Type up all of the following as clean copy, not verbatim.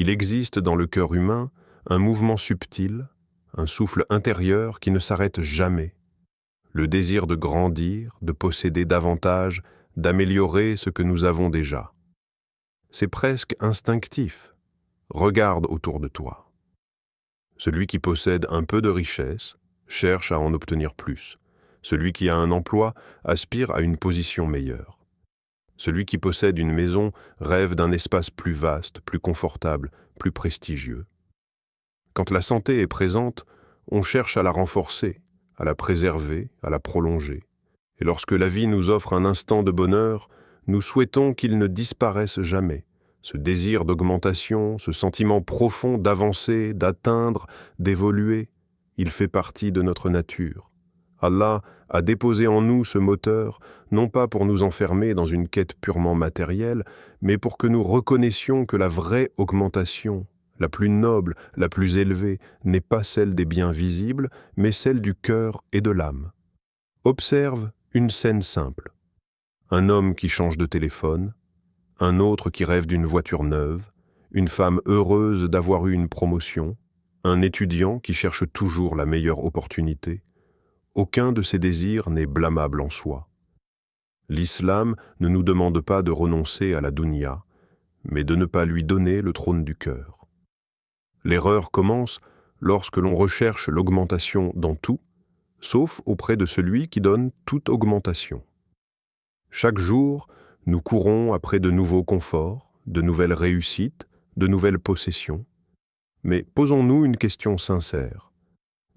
Il existe dans le cœur humain un mouvement subtil, un souffle intérieur qui ne s'arrête jamais. Le désir de grandir, de posséder davantage, d'améliorer ce que nous avons déjà. C'est presque instinctif. Regarde autour de toi. Celui qui possède un peu de richesse cherche à en obtenir plus. Celui qui a un emploi aspire à une position meilleure. Celui qui possède une maison rêve d'un espace plus vaste, plus confortable, plus prestigieux. Quand la santé est présente, on cherche à la renforcer, à la préserver, à la prolonger. Et lorsque la vie nous offre un instant de bonheur, nous souhaitons qu'il ne disparaisse jamais. Ce désir d'augmentation, ce sentiment profond d'avancer, d'atteindre, d'évoluer, il fait partie de notre nature. Allah a déposé en nous ce moteur, non pas pour nous enfermer dans une quête purement matérielle, mais pour que nous reconnaissions que la vraie augmentation, la plus noble, la plus élevée, n'est pas celle des biens visibles, mais celle du cœur et de l'âme. Observe une scène simple. Un homme qui change de téléphone, un autre qui rêve d'une voiture neuve, une femme heureuse d'avoir eu une promotion, un étudiant qui cherche toujours la meilleure opportunité. Aucun de ces désirs n'est blâmable en soi. L'islam ne nous demande pas de renoncer à la dunya, mais de ne pas lui donner le trône du cœur. L'erreur commence lorsque l'on recherche l'augmentation dans tout, sauf auprès de celui qui donne toute augmentation. Chaque jour, nous courons après de nouveaux conforts, de nouvelles réussites, de nouvelles possessions. Mais posons-nous une question sincère.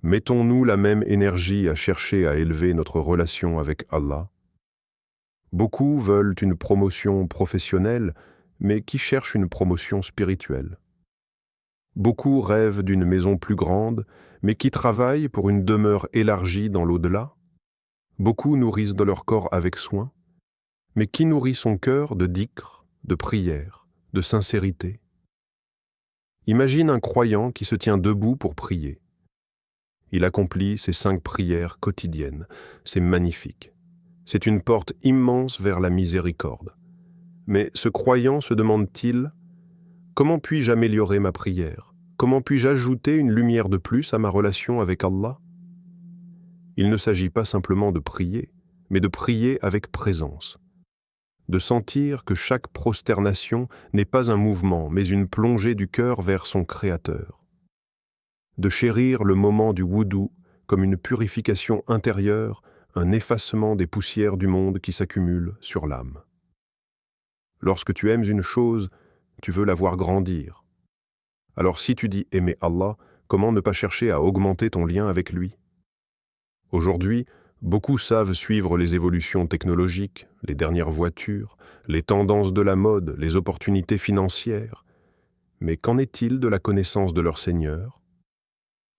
Mettons-nous la même énergie à chercher à élever notre relation avec Allah? Beaucoup veulent une promotion professionnelle, mais qui cherchent une promotion spirituelle. Beaucoup rêvent d'une maison plus grande, mais qui travaillent pour une demeure élargie dans l'au-delà. Beaucoup nourrissent de leur corps avec soin, mais qui nourrit son cœur de dhikr, de prière, de sincérité? Imagine un croyant qui se tient debout pour prier. Il accomplit ses 5 prières quotidiennes. C'est magnifique. C'est une porte immense vers la miséricorde. Mais ce croyant se demande-t-il: comment puis-je améliorer ma prière? Comment puis-je ajouter une lumière de plus à ma relation avec Allah? Il ne s'agit pas simplement de prier, mais de prier avec présence. De sentir que chaque prosternation n'est pas un mouvement, mais une plongée du cœur vers son Créateur. De chérir le moment du wudu comme une purification intérieure, un effacement des poussières du monde qui s'accumulent sur l'âme. Lorsque tu aimes une chose, tu veux la voir grandir. Alors si tu dis aimer Allah, comment ne pas chercher à augmenter ton lien avec lui? Aujourd'hui, beaucoup savent suivre les évolutions technologiques, les dernières voitures, les tendances de la mode, les opportunités financières. Mais qu'en est-il de la connaissance de leur Seigneur?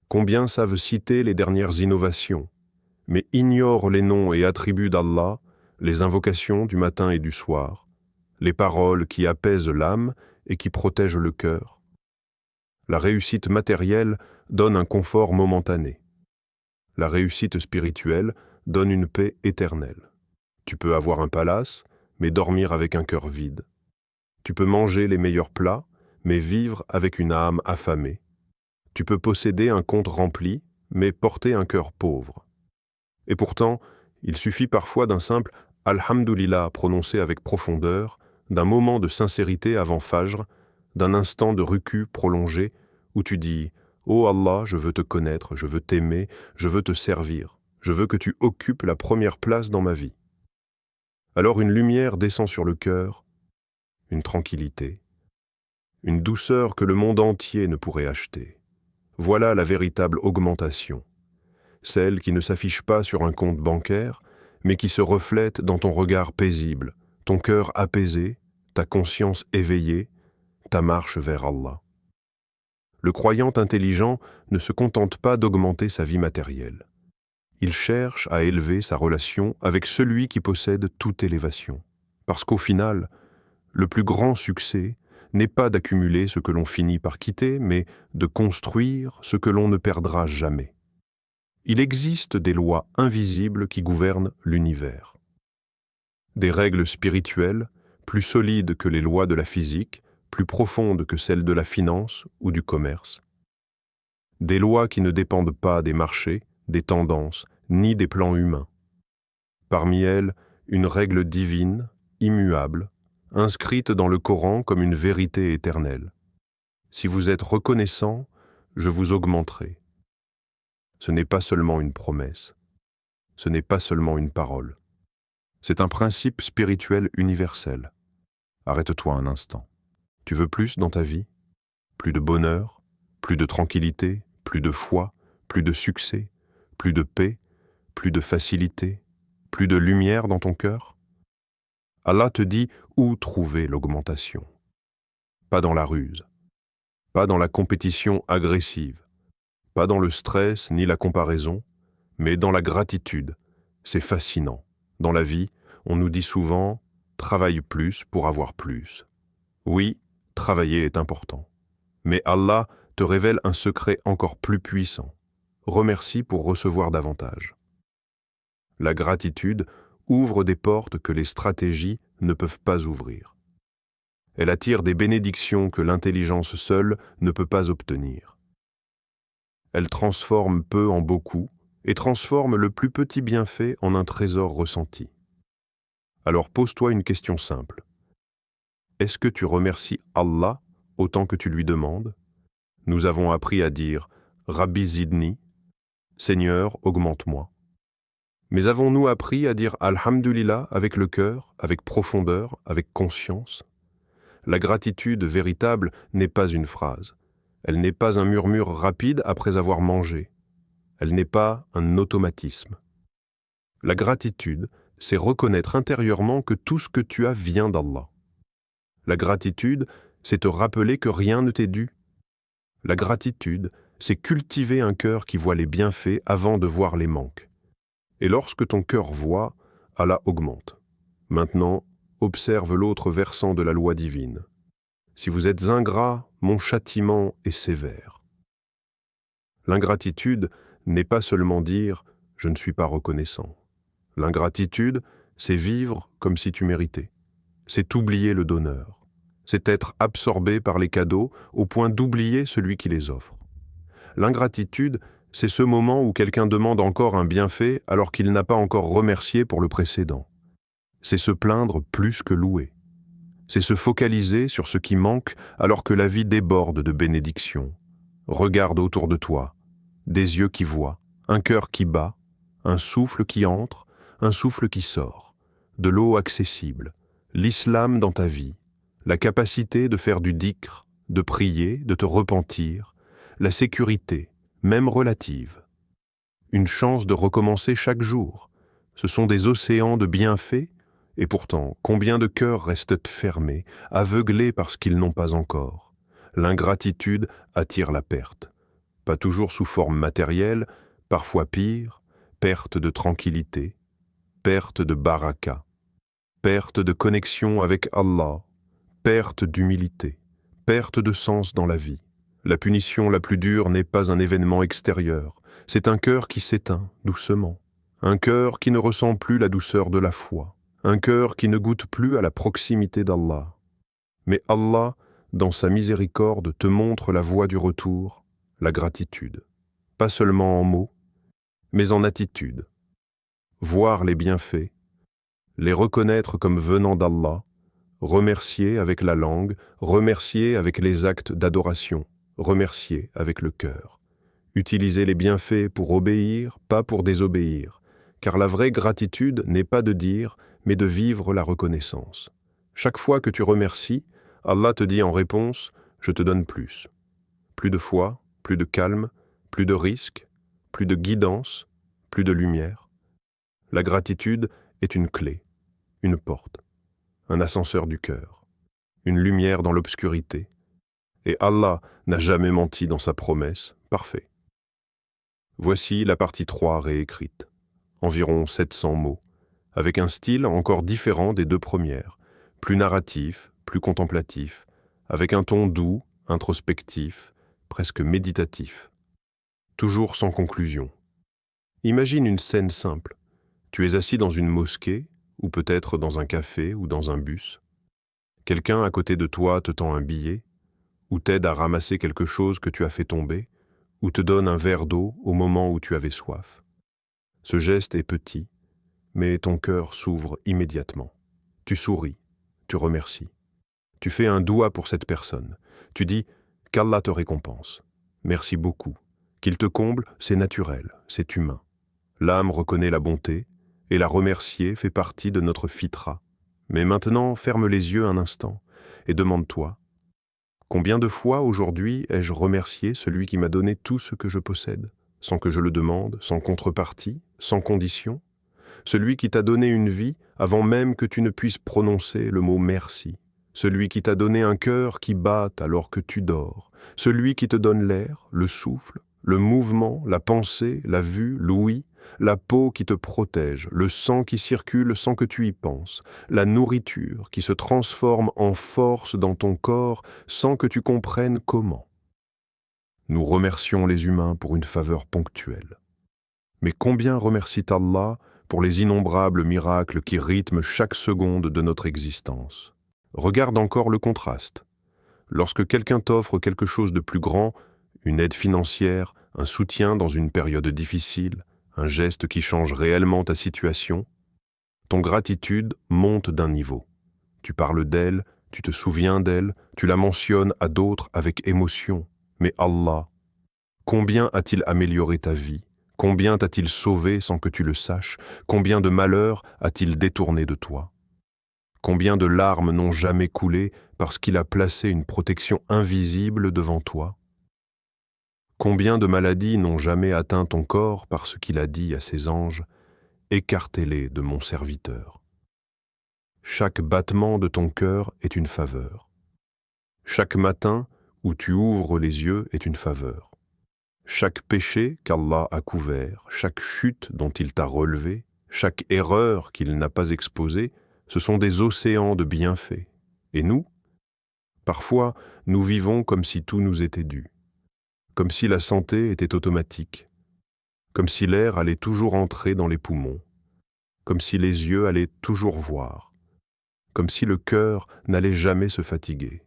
Combien savent citer les dernières innovations, mais ignorent les noms et attributs d'Allah, les invocations du matin et du soir, les paroles qui apaisent l'âme et qui protègent le cœur? La réussite matérielle donne un confort momentané. La réussite spirituelle donne une paix éternelle. Tu peux avoir un palace, mais dormir avec un cœur vide. Tu peux manger les meilleurs plats, mais vivre avec une âme affamée. Tu peux posséder un compte rempli, mais porter un cœur pauvre. Et pourtant, il suffit parfois d'un simple « Alhamdulillah » prononcé avec profondeur, d'un moment de sincérité avant Fajr, d'un instant de ruku prolongé où tu dis « Oh Allah, je veux te connaître, je veux t'aimer, je veux te servir, je veux que tu occupes la première place dans ma vie. » Alors une lumière descend sur le cœur, une tranquillité, une douceur que le monde entier ne pourrait acheter. Voilà la véritable augmentation, celle qui ne s'affiche pas sur un compte bancaire, mais qui se reflète dans ton regard paisible, ton cœur apaisé, ta conscience éveillée, ta marche vers Allah. Le croyant intelligent ne se contente pas d'augmenter sa vie matérielle. Il cherche à élever sa relation avec celui qui possède toute élévation. Parce qu'au final, le plus grand succès n'est pas d'accumuler ce que l'on finit par quitter, mais de construire ce que l'on ne perdra jamais. Il existe des lois invisibles qui gouvernent l'univers. Des règles spirituelles, plus solides que les lois de la physique, plus profondes que celles de la finance ou du commerce. Des lois qui ne dépendent pas des marchés, des tendances, ni des plans humains. Parmi elles, une règle divine, immuable, inscrite dans le Coran comme une vérité éternelle. Si vous êtes reconnaissant, je vous augmenterai. Ce n'est pas seulement une promesse. Ce n'est pas seulement une parole. C'est un principe spirituel universel. Arrête-toi un instant. Tu veux plus dans ta vie? Plus de bonheur, plus de tranquillité, plus de foi, plus de succès, plus de paix, plus de facilité, plus de lumière dans ton cœur? Allah te dit où trouver l'augmentation. Pas dans la ruse, pas dans la compétition agressive, pas dans le stress ni la comparaison, mais dans la gratitude. C'est fascinant. Dans la vie, on nous dit souvent « travaille plus pour avoir plus ». Oui, travailler est important. Mais Allah te révèle un secret encore plus puissant. Remercie pour recevoir davantage. La gratitude ouvre des portes que les stratégies ne peuvent pas ouvrir. Elle attire des bénédictions que l'intelligence seule ne peut pas obtenir. Elle transforme peu en beaucoup et transforme le plus petit bienfait en un trésor ressenti. Alors pose-toi une question simple. Est-ce que tu remercies Allah autant que tu lui demandes? Nous avons appris à dire « Rabbi Zidni » « Seigneur, augmente-moi ». Mais avons-nous appris à dire « Alhamdulillah » avec le cœur, avec profondeur, avec conscience? La gratitude véritable n'est pas une phrase. Elle n'est pas un murmure rapide après avoir mangé. Elle n'est pas un automatisme. La gratitude, c'est reconnaître intérieurement que tout ce que tu as vient d'Allah. La gratitude, c'est te rappeler que rien ne t'est dû. La gratitude, c'est cultiver un cœur qui voit les bienfaits avant de voir les manques. Et lorsque ton cœur voit, Allah augmente. Maintenant, observe l'autre versant de la loi divine. Si vous êtes ingrat, mon châtiment est sévère. L'ingratitude n'est pas seulement dire « je ne suis pas reconnaissant ». L'ingratitude, c'est vivre comme si tu méritais. C'est oublier le donneur. C'est être absorbé par les cadeaux au point d'oublier celui qui les offre. L'ingratitude, c'est ce moment où quelqu'un demande encore un bienfait alors qu'il n'a pas encore remercié pour le précédent. C'est se plaindre plus que louer. C'est se focaliser sur ce qui manque alors que la vie déborde de bénédictions. Regarde autour de toi, des yeux qui voient, un cœur qui bat, un souffle qui entre, un souffle qui sort, de l'eau accessible, l'islam dans ta vie, la capacité de faire du dhikr, de prier, de te repentir, la sécurité, même relative. Une chance de recommencer chaque jour. Ce sont des océans de bienfaits, et pourtant, combien de cœurs restent fermés, aveuglés par ce qu'ils n'ont pas encore. L'ingratitude attire la perte. Pas toujours sous forme matérielle, parfois pire, perte de tranquillité, perte de baraka, perte de connexion avec Allah, perte d'humilité, perte de sens dans la vie. La punition la plus dure n'est pas un événement extérieur, c'est un cœur qui s'éteint doucement, un cœur qui ne ressent plus la douceur de la foi, un cœur qui ne goûte plus à la proximité d'Allah. Mais Allah, dans sa miséricorde, te montre la voie du retour, la gratitude, pas seulement en mots, mais en attitude. Voir les bienfaits, les reconnaître comme venant d'Allah, remercier avec la langue, remercier avec les actes d'adoration, remercier avec le cœur. Utiliser les bienfaits pour obéir, pas pour désobéir, car la vraie gratitude n'est pas de dire, mais de vivre la reconnaissance. Chaque fois que tu remercies, Allah te dit en réponse « Je te donne plus ». Plus de foi, plus de calme, plus de risque, plus de guidance, plus de lumière. La gratitude est une clé, une porte, un ascenseur du cœur, une lumière dans l'obscurité. Et Allah n'a jamais menti dans sa promesse, parfait. Voici la partie 3 réécrite, environ 700 mots, avec un style encore différent des deux premières, plus narratif, plus contemplatif, avec un ton doux, introspectif, presque méditatif. Toujours sans conclusion. Imagine une scène simple. Tu es assis dans une mosquée, ou peut-être dans un café ou dans un bus. Quelqu'un à côté de toi te tend un billet, ou t'aide à ramasser quelque chose que tu as fait tomber, ou te donne un verre d'eau au moment où tu avais soif. Ce geste est petit, mais ton cœur s'ouvre immédiatement. Tu souris, tu remercies. Tu fais un doua pour cette personne. Tu dis qu'Allah te récompense. Merci beaucoup. Qu'il te comble, c'est naturel, c'est humain. L'âme reconnaît la bonté, et la remercier fait partie de notre fitra. Mais maintenant, ferme les yeux un instant et demande-toi, combien de fois aujourd'hui ai-je remercié celui qui m'a donné tout ce que je possède, sans que je le demande, sans contrepartie, sans condition? Celui qui t'a donné une vie avant même que tu ne puisses prononcer le mot merci. Celui qui t'a donné un cœur qui batte alors que tu dors. Celui qui te donne l'air, le souffle, le mouvement, la pensée, la vue, l'ouïe, la peau qui te protège, le sang qui circule sans que tu y penses, la nourriture qui se transforme en force dans ton corps sans que tu comprennes comment. Nous remercions les humains pour une faveur ponctuelle. Mais combien remercie Allah pour les innombrables miracles qui rythment chaque seconde de notre existence? Regarde encore le contraste. Lorsque quelqu'un t'offre quelque chose de plus grand, une aide financière, un soutien dans une période difficile, un geste qui change réellement ta situation, ton gratitude monte d'un niveau. Tu parles d'elle, tu te souviens d'elle, tu la mentionnes à d'autres avec émotion. Mais Allah, combien a-t-il amélioré ta vie? Combien t'a-t-il sauvé sans que tu le saches? Combien de malheurs a-t-il détourné de toi? Combien de larmes n'ont jamais coulé parce qu'il a placé une protection invisible devant toi? Combien de maladies n'ont jamais atteint ton corps parce qu'il a dit à ses anges « Écartez-les de mon serviteur ». Chaque battement de ton cœur est une faveur. Chaque matin où tu ouvres les yeux est une faveur. Chaque péché qu'Allah a couvert, chaque chute dont il t'a relevé, chaque erreur qu'il n'a pas exposée, ce sont des océans de bienfaits. Et nous? Parfois, nous vivons comme si tout nous était dû, comme si la santé était automatique, comme si l'air allait toujours entrer dans les poumons, comme si les yeux allaient toujours voir, comme si le cœur n'allait jamais se fatiguer.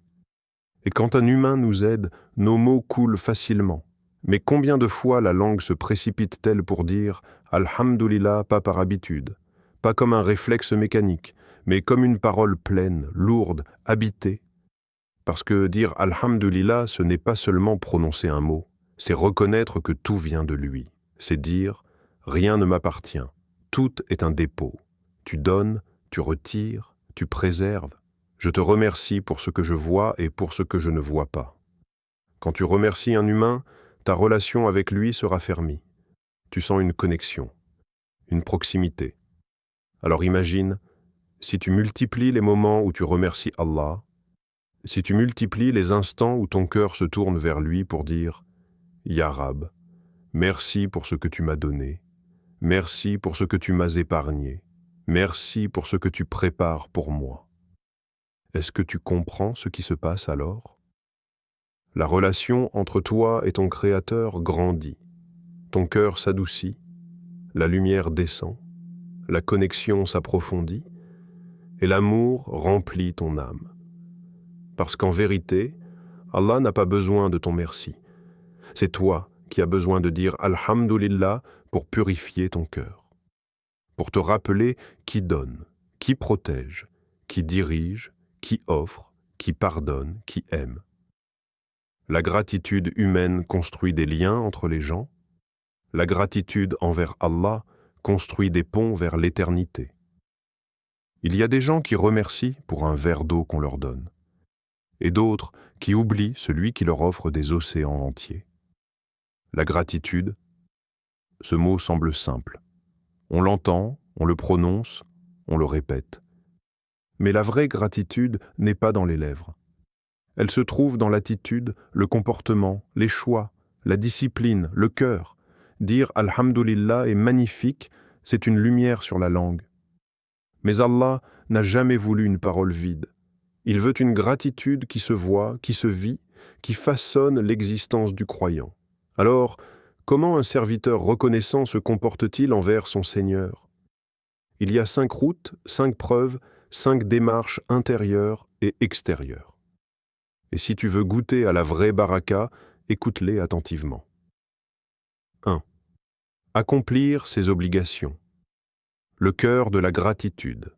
Et quand un humain nous aide, nos mots coulent facilement. Mais combien de fois la langue se précipite-t-elle pour dire « Alhamdulillah » pas par habitude, pas comme un réflexe mécanique, mais comme une parole pleine, lourde, habitée. Parce que dire « Alhamdulillah » ce n'est pas seulement prononcer un mot, c'est reconnaître que tout vient de lui. C'est dire « Rien ne m'appartient, tout est un dépôt. Tu donnes, tu retires, tu préserves. Je te remercie pour ce que je vois et pour ce que je ne vois pas. » Quand tu remercies un humain, ta relation avec lui se raffermit. Tu sens une connexion, une proximité. Alors imagine, si tu multiplies les moments où tu remercies Allah, si tu multiplies les instants où ton cœur se tourne vers lui pour dire « Ya Rab, merci pour ce que tu m'as donné, merci pour ce que tu m'as épargné, merci pour ce que tu prépares pour moi. » Est-ce que tu comprends ce qui se passe alors? La relation entre toi et ton Créateur grandit. Ton cœur s'adoucit, la lumière descend, la connexion s'approfondit et l'amour remplit ton âme. Parce qu'en vérité, Allah n'a pas besoin de ton merci. C'est toi qui as besoin de dire Alhamdulillah pour purifier ton cœur, pour te rappeler qui donne, qui protège, qui dirige, qui offre, qui pardonne, qui aime. La gratitude humaine construit des liens entre les gens. La gratitude envers Allah construit des ponts vers l'éternité. Il y a des gens qui remercient pour un verre d'eau qu'on leur donne, et d'autres qui oublient celui qui leur offre des océans entiers. La gratitude, ce mot semble simple. On l'entend, on le prononce, on le répète. Mais la vraie gratitude n'est pas dans les lèvres. Elle se trouve dans l'attitude, le comportement, les choix, la discipline, le cœur. Dire Alhamdulillah est magnifique, c'est une lumière sur la langue. Mais Allah n'a jamais voulu une parole vide. Il veut une gratitude qui se voit, qui se vit, qui façonne l'existence du croyant. Alors, comment un serviteur reconnaissant se comporte-t-il envers son Seigneur? Il y a 5 routes, 5 preuves, 5 démarches intérieures et extérieures. Et si tu veux goûter à la vraie baraka, écoute-les attentivement. 1. Accomplir ses obligations. Le cœur de la gratitude.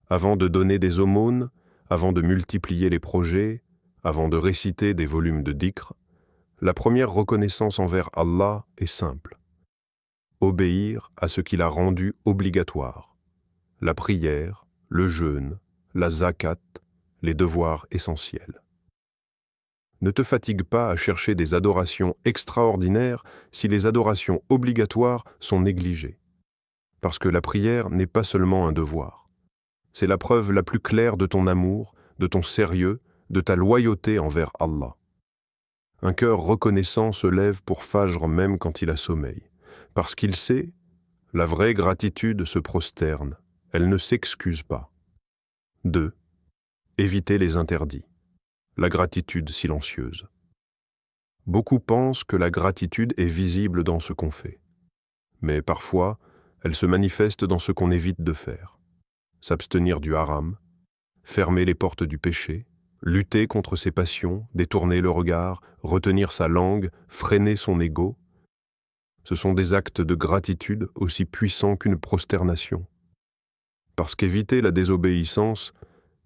Avant de donner des aumônes, avant de multiplier les projets, avant de réciter des volumes de dhikr, la première reconnaissance envers Allah est simple. Obéir à ce qu'il a rendu obligatoire. La prière, le jeûne, la zakat, les devoirs essentiels. Ne te fatigue pas à chercher des adorations extraordinaires si les adorations obligatoires sont négligées. Parce que la prière n'est pas seulement un devoir. C'est la preuve la plus claire de ton amour, de ton sérieux, de ta loyauté envers Allah. Un cœur reconnaissant se lève pour Fajr même quand il a sommeil. Parce qu'il sait, la vraie gratitude se prosterne, elle ne s'excuse pas. 2. Éviter les interdits. La gratitude silencieuse. Beaucoup pensent que la gratitude est visible dans ce qu'on fait. Mais parfois, elle se manifeste dans ce qu'on évite de faire. S'abstenir du haram, fermer les portes du péché, lutter contre ses passions, détourner le regard, retenir sa langue, freiner son ego. Ce sont des actes de gratitude aussi puissants qu'une prosternation. Parce qu'éviter la désobéissance,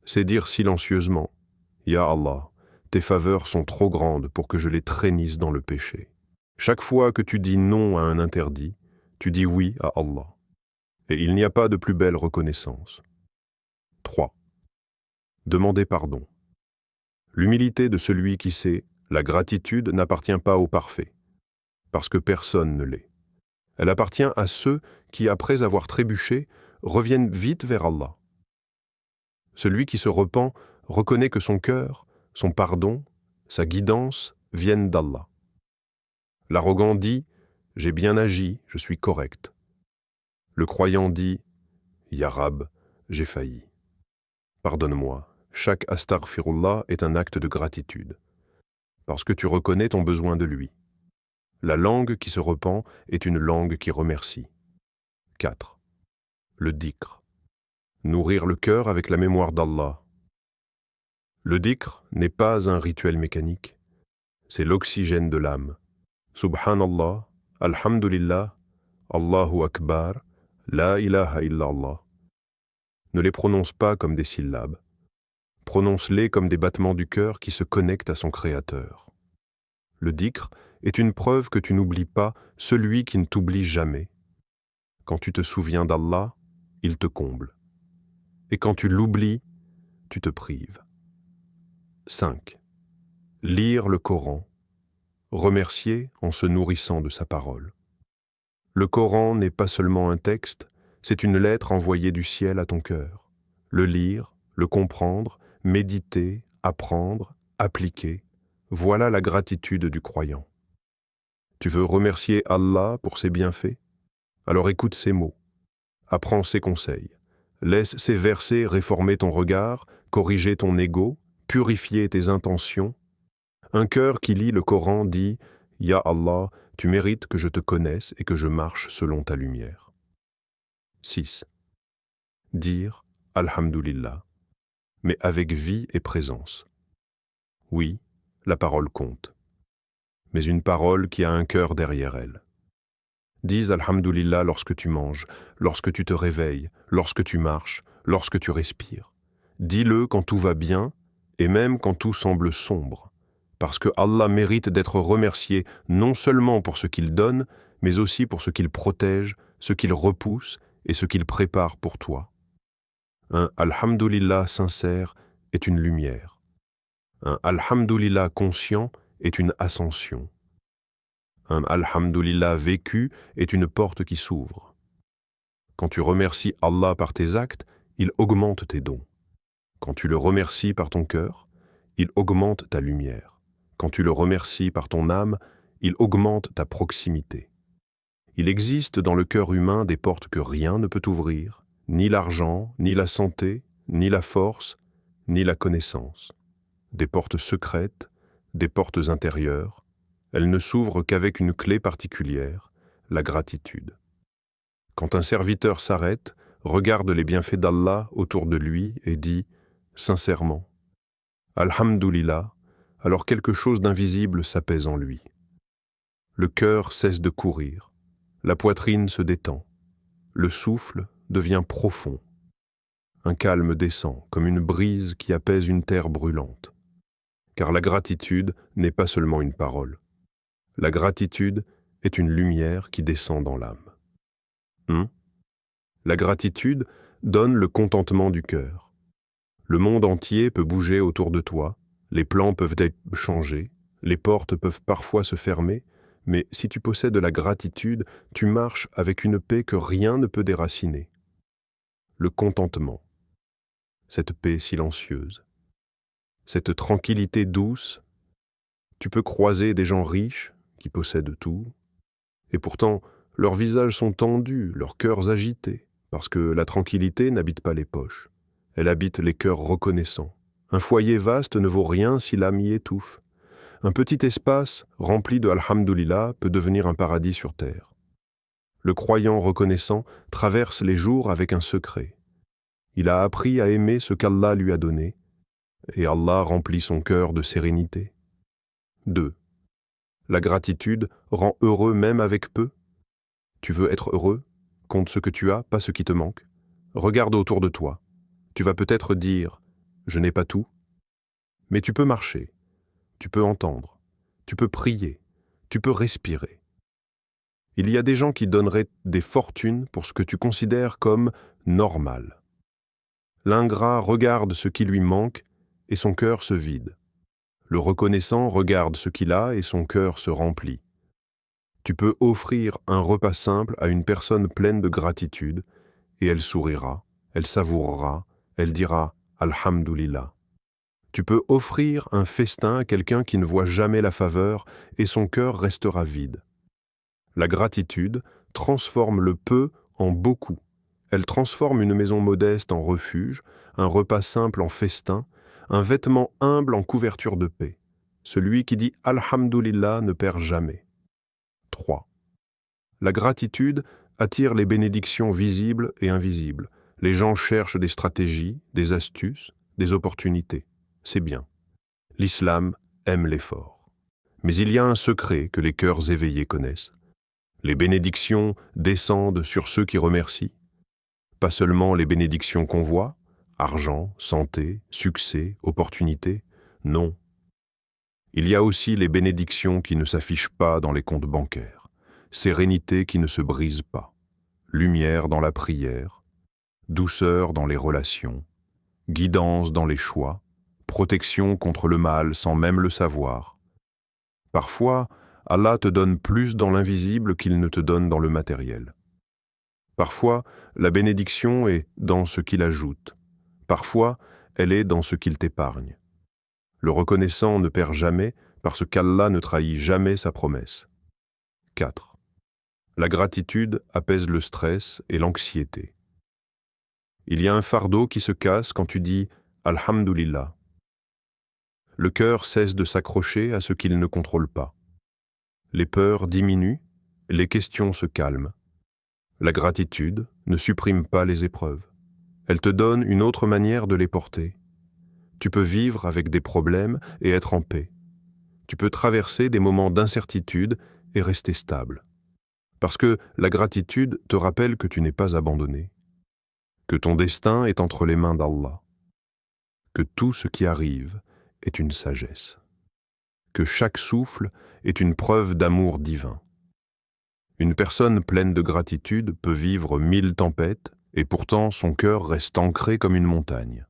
c'est dire silencieusement « Ya Allah, tes faveurs sont trop grandes pour que je les traînisse dans le péché. » Chaque fois que tu dis non à un interdit, tu dis oui à Allah. Et il n'y a pas de plus belle reconnaissance. 3. Demander pardon. L'humilité de celui qui sait, la gratitude n'appartient pas aux parfaits, parce que personne ne l'est. Elle appartient à ceux qui, après avoir trébuché, reviennent vite vers Allah. Celui qui se repent reconnaît que son cœur, son pardon, sa guidance viennent d'Allah. L'arrogant dit « J'ai bien agi, je suis correct ». Le croyant dit « Ya Rab, j'ai failli ». Pardonne-moi, chaque astaghfirullah est un acte de gratitude, parce que tu reconnais ton besoin de lui. La langue qui se repent est une langue qui remercie. 4. Le dhikr. Nourrir le cœur avec la mémoire d'Allah. Le dhikr n'est pas un rituel mécanique, c'est l'oxygène de l'âme. Subhanallah, Alhamdulillah, Allahu Akbar, La ilaha illallah. Ne les prononce pas comme des syllabes. Prononce-les comme des battements du cœur qui se connectent à son Créateur. Le dhikr est une preuve que tu n'oublies pas celui qui ne t'oublie jamais. Quand tu te souviens d'Allah, il te comble. Et quand tu l'oublies, tu te prives. 5. Lire le Coran. Remercier en se nourrissant de sa parole. Le Coran n'est pas seulement un texte, c'est une lettre envoyée du ciel à ton cœur. Le lire, le comprendre, méditer, apprendre, appliquer, voilà la gratitude du croyant. Tu veux remercier Allah pour ses bienfaits? Alors écoute ses mots, apprends ses conseils, laisse ces versets réformer ton regard, corriger ton ego, purifier tes intentions. Un cœur qui lit le Coran dit « Ya Allah, tu mérites que je te connaisse et que je marche selon ta lumière. » 6. Dire « Alhamdulillah », mais avec vie et présence. Oui, la parole compte, mais une parole qui a un cœur derrière elle. Dis Alhamdulillah lorsque tu manges, lorsque tu te réveilles, lorsque tu marches, lorsque tu respires. Dis-le quand tout va bien et même quand tout semble sombre, parce que Allah mérite d'être remercié non seulement pour ce qu'il donne, mais aussi pour ce qu'il protège, ce qu'il repousse et ce qu'il prépare pour toi. Un Alhamdulillah sincère est une lumière. Un Alhamdulillah conscient est une ascension. Un Alhamdulillah vécu est une porte qui s'ouvre. Quand tu remercies Allah par tes actes, il augmente tes dons. Quand tu le remercies par ton cœur, il augmente ta lumière. Quand tu le remercies par ton âme, il augmente ta proximité. Il existe dans le cœur humain des portes que rien ne peut ouvrir, ni l'argent, ni la santé, ni la force, ni la connaissance. Des portes secrètes, des portes intérieures. Elles ne s'ouvrent qu'avec une clé particulière, la gratitude. Quand un serviteur s'arrête, regarde les bienfaits d'Allah autour de lui et dit, sincèrement, Alhamdulillah, alors quelque chose d'invisible s'apaise en lui. Le cœur cesse de courir, la poitrine se détend, le souffle devient profond. Un calme descend comme une brise qui apaise une terre brûlante. Car la gratitude n'est pas seulement une parole. La gratitude est une lumière qui descend dans l'âme. La gratitude donne le contentement du cœur. Le monde entier peut bouger autour de toi, les plans peuvent être changés, les portes peuvent parfois se fermer, mais si tu possèdes la gratitude, tu marches avec une paix que rien ne peut déraciner. Le contentement, cette paix silencieuse, cette tranquillité douce, tu peux croiser des gens riches qui possèdent tout, et pourtant leurs visages sont tendus, leurs cœurs agités, parce que la tranquillité n'habite pas les poches, elle habite les cœurs reconnaissants. Un foyer vaste ne vaut rien si l'âme y étouffe. Un petit espace rempli de Alhamdulillah peut devenir un paradis sur terre. Le croyant reconnaissant traverse les jours avec un secret. Il a appris à aimer ce qu'Allah lui a donné, et Allah remplit son cœur de sérénité. 2. La gratitude rend heureux même avec peu. Tu veux être heureux? Compte ce que tu as, pas ce qui te manque. Regarde autour de toi. Tu vas peut-être dire « je n'ai pas tout », mais tu peux marcher. Tu peux entendre, tu peux prier, tu peux respirer. Il y a des gens qui donneraient des fortunes pour ce que tu considères comme normal. L'ingrat regarde ce qui lui manque et son cœur se vide. Le reconnaissant regarde ce qu'il a et son cœur se remplit. Tu peux offrir un repas simple à une personne pleine de gratitude et elle sourira, elle savourera, elle dira « Alhamdulillah ». Tu peux offrir un festin à quelqu'un qui ne voit jamais la faveur et son cœur restera vide. La gratitude transforme le peu en beaucoup. Elle transforme une maison modeste en refuge, un repas simple en festin, un vêtement humble en couverture de paix. Celui qui dit « Alhamdulillah » ne perd jamais. 3. La gratitude attire les bénédictions visibles et invisibles. Les gens cherchent des stratégies, des astuces, des opportunités. C'est bien. L'islam aime l'effort. Mais il y a un secret que les cœurs éveillés connaissent. Les bénédictions descendent sur ceux qui remercient. Pas seulement les bénédictions qu'on voit, argent, santé, succès, opportunités, non. Il y a aussi les bénédictions qui ne s'affichent pas dans les comptes bancaires, sérénité qui ne se brise pas, lumière dans la prière, douceur dans les relations, guidance dans les choix, protection contre le mal sans même le savoir. Parfois, Allah te donne plus dans l'invisible qu'il ne te donne dans le matériel. Parfois, la bénédiction est dans ce qu'il ajoute. Parfois, elle est dans ce qu'il t'épargne. Le reconnaissant ne perd jamais parce qu'Allah ne trahit jamais sa promesse. 4. La gratitude apaise le stress et l'anxiété. Il y a un fardeau qui se casse quand tu dis « Alhamdulillah ». Le cœur cesse de s'accrocher à ce qu'il ne contrôle pas. Les peurs diminuent, les questions se calment. La gratitude ne supprime pas les épreuves. Elle te donne une autre manière de les porter. Tu peux vivre avec des problèmes et être en paix. Tu peux traverser des moments d'incertitude et rester stable. Parce que la gratitude te rappelle que tu n'es pas abandonné, que ton destin est entre les mains d'Allah, que tout ce qui arrive est une sagesse, que chaque souffle est une preuve d'amour divin. Une personne pleine de gratitude peut vivre 1000 tempêtes et pourtant son cœur reste ancré comme une montagne.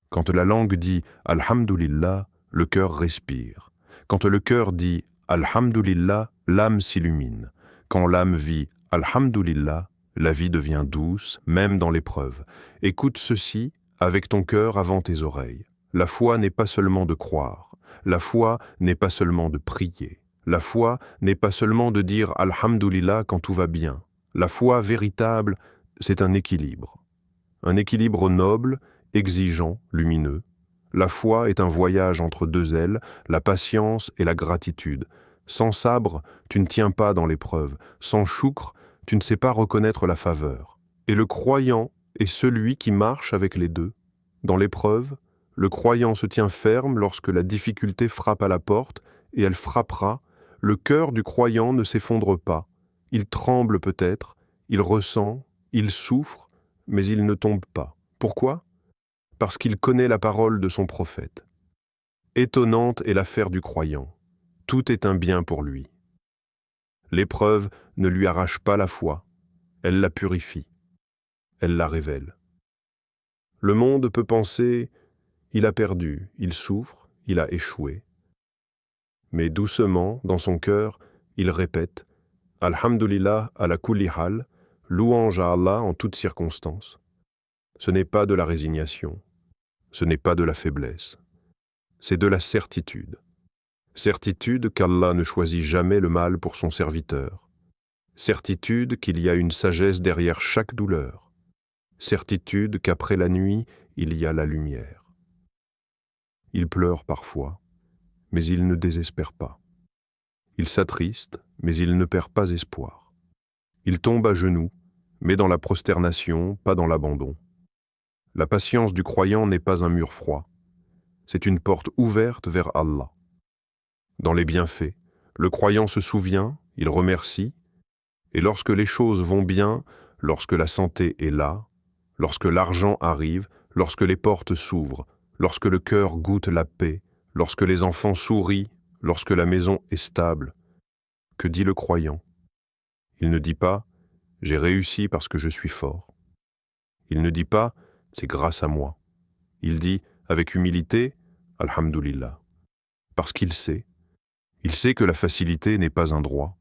Quand la langue dit « Alhamdulillah », le cœur respire. Quand le cœur dit « Alhamdulillah », l'âme s'illumine. Quand l'âme vit « Alhamdulillah », la vie devient douce, même dans l'épreuve. Écoute ceci avec ton cœur avant tes oreilles. La foi n'est pas seulement de croire. La foi n'est pas seulement de prier. La foi n'est pas seulement de dire « Alhamdulillah » quand tout va bien. La foi véritable, c'est un équilibre. Un équilibre noble, exigeant, lumineux. La foi est un voyage entre deux ailes, la patience et la gratitude. Sans sabre, tu ne tiens pas dans l'épreuve. Sans choukr, tu ne sais pas reconnaître la faveur. Et le croyant est celui qui marche avec les deux. Dans l'épreuve, le croyant se tient ferme lorsque la difficulté frappe à la porte, et elle frappera. Le cœur du croyant ne s'effondre pas. Il tremble peut-être, il ressent, il souffre, mais il ne tombe pas. Pourquoi? Parce qu'il connaît la parole de son prophète. Étonnante est l'affaire du croyant. Tout est un bien pour lui. L'épreuve ne lui arrache pas la foi, elle la purifie, elle la révèle. Le monde peut penser, il a perdu, il souffre, il a échoué. Mais doucement, dans son cœur, il répète « Alhamdulillah ala kulli hal », louange à Allah en toutes circonstances. Ce n'est pas de la résignation, ce n'est pas de la faiblesse, c'est de la certitude. Certitude qu'Allah ne choisit jamais le mal pour son serviteur. Certitude qu'il y a une sagesse derrière chaque douleur. Certitude qu'après la nuit, il y a la lumière. Il pleure parfois, mais il ne désespère pas. Il s'attriste, mais il ne perd pas espoir. Il tombe à genoux, mais dans la prosternation, pas dans l'abandon. La patience du croyant n'est pas un mur froid. C'est une porte ouverte vers Allah. Dans les bienfaits, le croyant se souvient, il remercie, et lorsque les choses vont bien, lorsque la santé est là, lorsque l'argent arrive, lorsque les portes s'ouvrent, lorsque le cœur goûte la paix, lorsque les enfants sourient, lorsque la maison est stable, que dit le croyant? Il ne dit pas « j'ai réussi parce que je suis fort ». Il ne dit pas « c'est grâce à moi ». Il dit avec humilité « Alhamdulillah », parce qu'il sait que la facilité n'est pas un droit,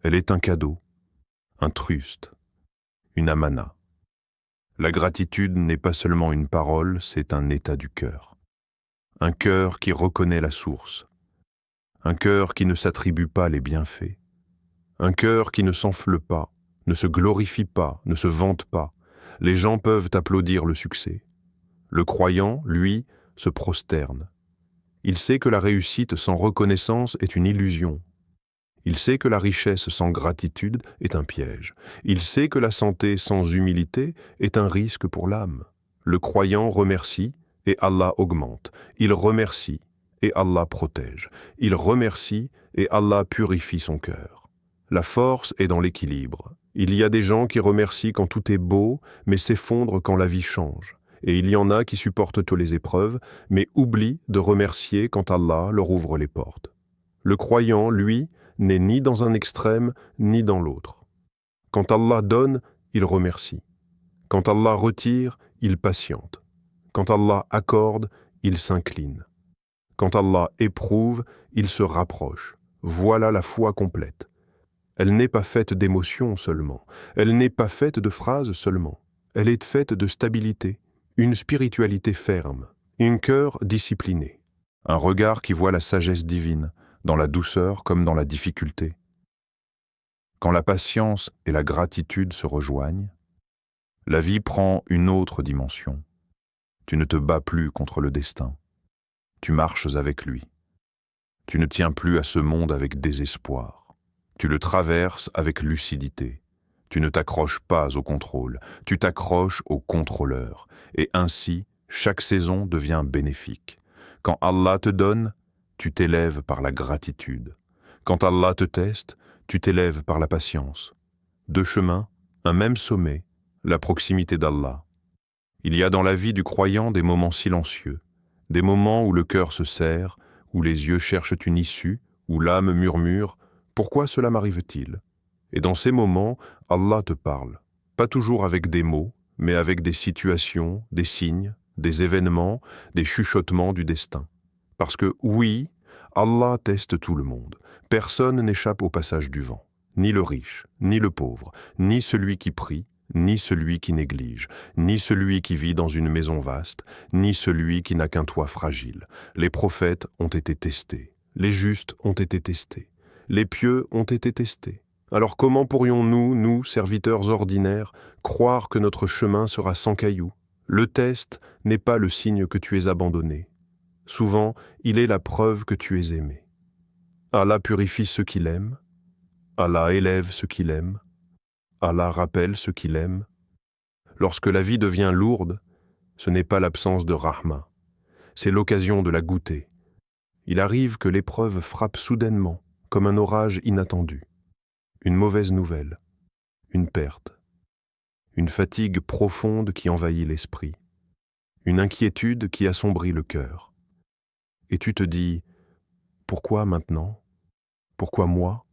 elle est un cadeau, un trust, une amana. La gratitude n'est pas seulement une parole, c'est un état du cœur. Un cœur qui reconnaît la source, un cœur qui ne s'attribue pas les bienfaits, un cœur qui ne s'enfle pas, ne se glorifie pas, ne se vante pas. Les gens peuvent applaudir le succès. Le croyant, lui, se prosterne. Il sait que la réussite sans reconnaissance est une illusion. Il sait que la richesse sans gratitude est un piège. Il sait que la santé sans humilité est un risque pour l'âme. Le croyant remercie et Allah augmente. Il remercie et Allah protège. Il remercie et Allah purifie son cœur. La force est dans l'équilibre. Il y a des gens qui remercient quand tout est beau, mais s'effondrent quand la vie change. Et il y en a qui supportent toutes les épreuves, mais oublient de remercier quand Allah leur ouvre les portes. Le croyant, lui, n'est ni dans un extrême, ni dans l'autre. Quand Allah donne, il remercie. Quand Allah retire, il patiente. Quand Allah accorde, il s'incline. Quand Allah éprouve, il se rapproche. Voilà la foi complète. Elle n'est pas faite d'émotions seulement. Elle n'est pas faite de phrases seulement. Elle est faite de stabilité, une spiritualité ferme, un cœur discipliné, un regard qui voit la sagesse divine, dans la douceur comme dans la difficulté. Quand la patience et la gratitude se rejoignent, la vie prend une autre dimension. Tu ne te bats plus contre le destin. Tu marches avec lui. Tu ne tiens plus à ce monde avec désespoir. Tu le traverses avec lucidité. Tu ne t'accroches pas au contrôle, tu t'accroches au contrôleur. Et ainsi, chaque saison devient bénéfique. Quand Allah te donne, tu t'élèves par la gratitude. Quand Allah te teste, tu t'élèves par la patience. Deux chemins, un même sommet, la proximité d'Allah. Il y a dans la vie du croyant des moments silencieux, des moments où le cœur se serre, où les yeux cherchent une issue, où l'âme murmure « Pourquoi cela m'arrive-t-il » Et dans ces moments, Allah te parle, pas toujours avec des mots, mais avec des situations, des signes, des événements, des chuchotements du destin. Parce que oui, Allah teste tout le monde. Personne n'échappe au passage du vent. Ni le riche, ni le pauvre, ni celui qui prie, ni celui qui néglige, ni celui qui vit dans une maison vaste, ni celui qui n'a qu'un toit fragile. Les prophètes ont été testés. Les justes ont été testés. Les pieux ont été testés. Alors comment pourrions-nous, nous, serviteurs ordinaires, croire que notre chemin sera sans cailloux? Le test n'est pas le signe que tu es abandonné. Souvent, il est la preuve que tu es aimé. Allah purifie ceux qu'il aime. Allah élève ceux qu'il aime. Allah rappelle ceux qu'il aime. lorsque la vie devient lourde, ce n'est pas l'absence de rahma, c'est l'occasion de la goûter. Il arrive que l'épreuve frappe soudainement, comme un orage inattendu. Une mauvaise nouvelle, une perte, une fatigue profonde qui envahit l'esprit, une inquiétude qui assombrit le cœur. Et tu te dis, pourquoi maintenant? Pourquoi moi?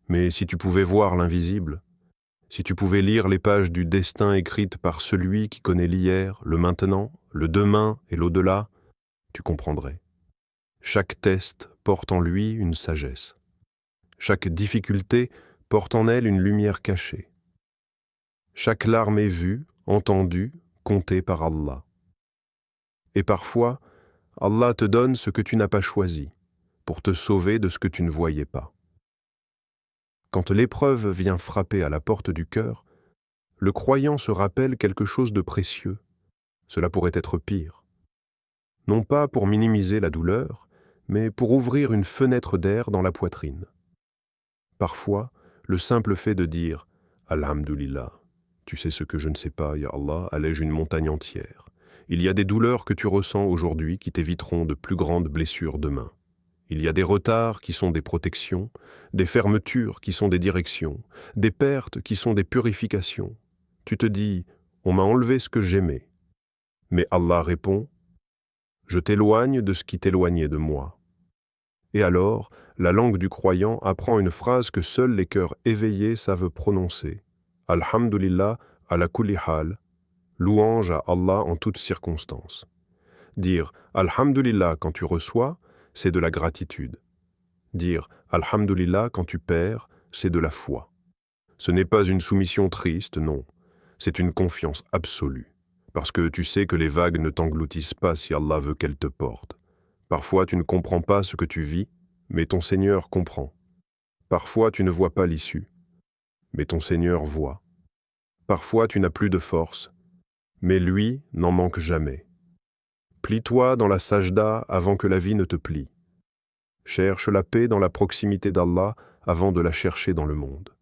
Mais si tu pouvais voir l'invisible, si tu pouvais lire les pages du destin écrites par celui qui connaît l'hier, le maintenant, le demain et l'au-delà, tu comprendrais. Chaque test porte en lui une sagesse. Chaque difficulté porte en elle une lumière cachée. Chaque larme est vue, entendue, comptée par Allah. Et parfois, Allah te donne ce que tu n'as pas choisi, pour te sauver de ce que tu ne voyais pas. Quand l'épreuve vient frapper à la porte du cœur, le croyant se rappelle quelque chose de précieux. Cela pourrait être pire. Non pas pour minimiser la douleur, mais pour ouvrir une fenêtre d'air dans la poitrine. Parfois, le simple fait de dire « Alhamdulillah », tu sais ce que je ne sais pas, ya Allah, allège une montagne entière. Il y a des douleurs que tu ressens aujourd'hui qui t'éviteront de plus grandes blessures demain. Il y a des retards qui sont des protections, des fermetures qui sont des directions, des pertes qui sont des purifications. Tu te dis « On m'a enlevé ce que j'aimais ». Mais Allah répond « Je t'éloigne de ce qui t'éloignait de moi ». Et alors, la langue du croyant apprend une phrase que seuls les cœurs éveillés savent prononcer. « Alhamdulillah ala kulli hal » louange à Allah en toutes circonstances. Dire « Alhamdulillah » quand tu reçois, c'est de la gratitude. Dire « Alhamdulillah » quand tu perds, c'est de la foi. Ce n'est pas une soumission triste, non. C'est une confiance absolue. Parce que tu sais que les vagues ne t'engloutissent pas si Allah veut qu'elles te portent. Parfois, tu ne comprends pas ce que tu vis, mais ton Seigneur comprend. Parfois, tu ne vois pas l'issue, mais ton Seigneur voit. Parfois, tu n'as plus de force, mais lui n'en manque jamais. Plie-toi dans la sajda avant que la vie ne te plie. Cherche la paix dans la proximité d'Allah avant de la chercher dans le monde.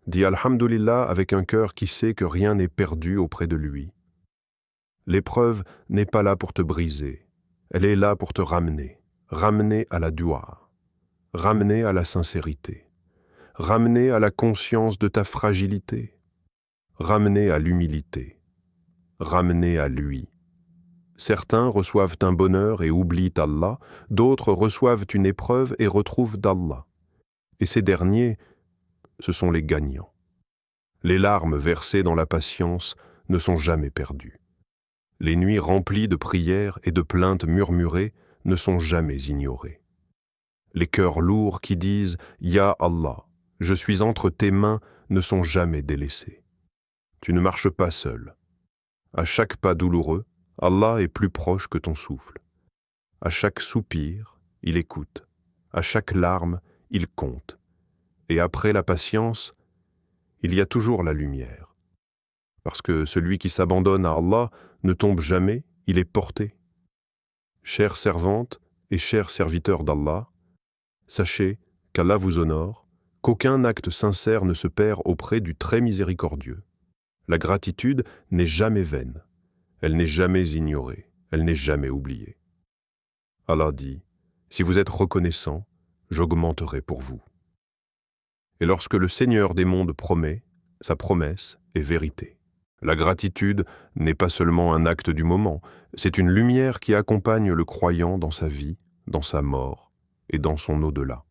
Dis Alhamdulillah avec un cœur qui sait que rien n'est perdu auprès de lui. L'épreuve n'est pas là pour te briser, elle est là pour te ramener à la dua, ramener à la sincérité, ramener à la conscience de ta fragilité, ramener à l'humilité, ramener à lui. Certains reçoivent un bonheur et oublient Allah, d'autres reçoivent une épreuve et retrouvent d'Allah. Et ces derniers, ce sont les gagnants. Les larmes versées dans la patience ne sont jamais perdues. Les nuits remplies de prières et de plaintes murmurées ne sont jamais ignorées. Les cœurs lourds qui disent « Ya Allah, je suis entre tes mains » ne sont jamais délaissés. Tu ne marches pas seul. À chaque pas douloureux, Allah est plus proche que ton souffle. À chaque soupir, il écoute. À chaque larme, il compte. Et après la patience, il y a toujours la lumière. Parce que celui qui s'abandonne à Allah ne tombe jamais, il est porté. Chère servante et chers serviteurs d'Allah, sachez qu'Allah vous honore, qu'aucun acte sincère ne se perd auprès du très miséricordieux. La gratitude n'est jamais vaine. Elle n'est jamais ignorée, elle n'est jamais oubliée. Allah dit, si vous êtes reconnaissant, j'augmenterai pour vous. Et lorsque le Seigneur des mondes promet, sa promesse est vérité. La gratitude n'est pas seulement un acte du moment, c'est une lumière qui accompagne le croyant dans sa vie, dans sa mort et dans son au-delà.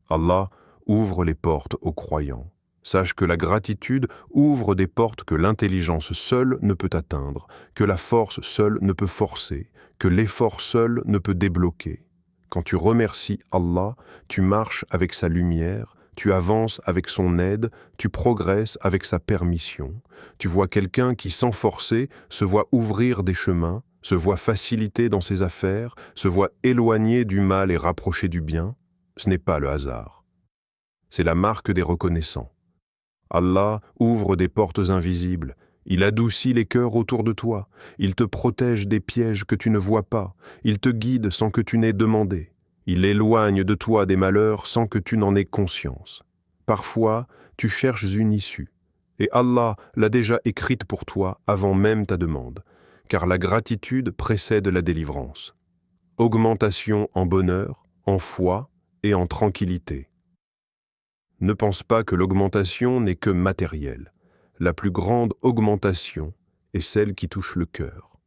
Allah ouvre les portes aux croyants. Sache que la gratitude ouvre des portes que l'intelligence seule ne peut atteindre, que la force seule ne peut forcer, que l'effort seul ne peut débloquer. Quand tu remercies Allah, tu marches avec sa lumière, tu avances avec son aide, tu progresses avec sa permission. Tu vois quelqu'un qui, sans forcer, se voit ouvrir des chemins, se voit faciliter dans ses affaires, se voit éloigner du mal et rapprocher du bien. Ce n'est pas le hasard. C'est la marque des reconnaissants. Allah ouvre des portes invisibles, il adoucit les cœurs autour de toi, il te protège des pièges que tu ne vois pas, il te guide sans que tu n'aies demandé, il éloigne de toi des malheurs sans que tu n'en aies conscience. Parfois, tu cherches une issue, et Allah l'a déjà écrite pour toi avant même ta demande, car la gratitude précède la délivrance. Augmentation en bonheur, en foi et en tranquillité. Ne pense pas que l'augmentation n'est que matérielle. La plus grande augmentation est celle qui touche le cœur.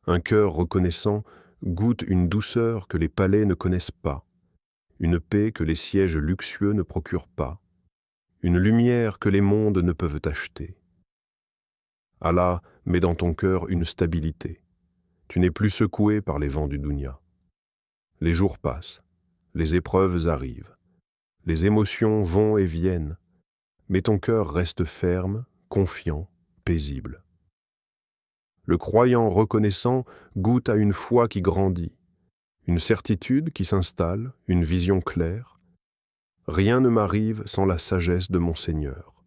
Un cœur reconnaissant goûte une douceur que les palais ne connaissent pas, une paix que les sièges luxueux ne procurent pas, une lumière que les mondes ne peuvent acheter. Allah met dans ton cœur une stabilité. Tu n'es plus secoué par les vents du dunya. Les jours passent, les épreuves arrivent, les émotions vont et viennent, mais ton cœur reste ferme, confiant, paisible. Le croyant reconnaissant goûte à une foi qui grandit, une certitude qui s'installe, une vision claire. Rien ne m'arrive sans la sagesse de mon Seigneur.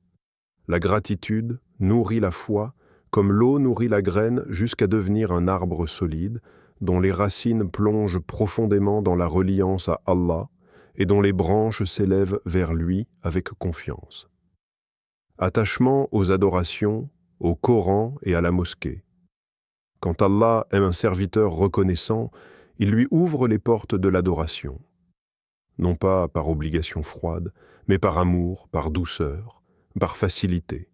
La gratitude nourrit la foi comme l'eau nourrit la graine jusqu'à devenir un arbre solide dont les racines plongent profondément dans la reliance à Allah et dont les branches s'élèvent vers lui avec confiance. Attachement aux adorations, au Coran et à la mosquée. Quand Allah aime un serviteur reconnaissant, il lui ouvre les portes de l'adoration. Non pas par obligation froide, mais par amour, par douceur, par facilité.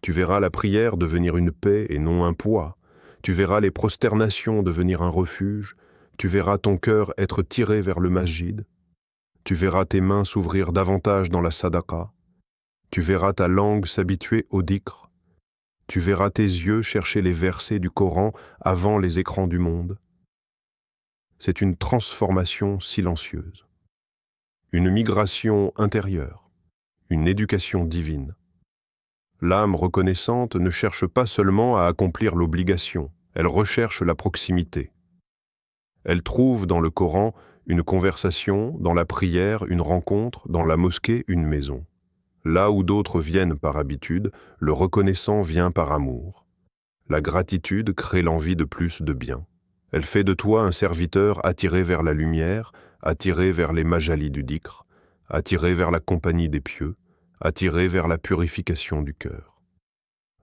Tu verras la prière devenir une paix et non un poids. Tu verras les prosternations devenir un refuge. Tu verras ton cœur être tiré vers le masjid. Tu verras tes mains s'ouvrir davantage dans la sadaqa. Tu verras ta langue s'habituer au dhikr. Tu verras tes yeux chercher les versets du Coran avant les écrans du monde. C'est une transformation silencieuse, une migration intérieure, une éducation divine. L'âme reconnaissante ne cherche pas seulement à accomplir l'obligation, elle recherche la proximité. Elle trouve dans le Coran une conversation, dans la prière une rencontre, dans la mosquée une maison. Là où d'autres viennent par habitude, le reconnaissant vient par amour. La gratitude crée l'envie de plus de bien. Elle fait de toi un serviteur attiré vers la lumière, attiré vers les majalis du dhikr, attiré vers la compagnie des pieux, attiré vers la purification du cœur.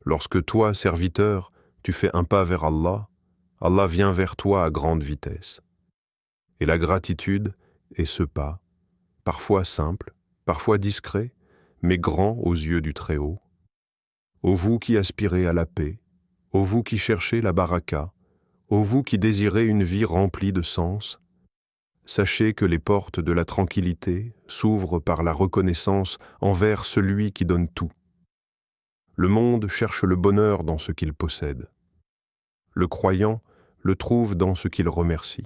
Lorsque toi, serviteur, tu fais un pas vers Allah, Allah vient vers toi à grande vitesse. Et la gratitude est ce pas, parfois simple, parfois discret, mais grand aux yeux du Très-Haut. Ô vous qui aspirez à la paix, ô vous qui cherchez la baraka, ô vous qui désirez une vie remplie de sens, sachez que les portes de la tranquillité s'ouvrent par la reconnaissance envers celui qui donne tout. Le monde cherche le bonheur dans ce qu'il possède. Le croyant le trouve dans ce qu'il remercie.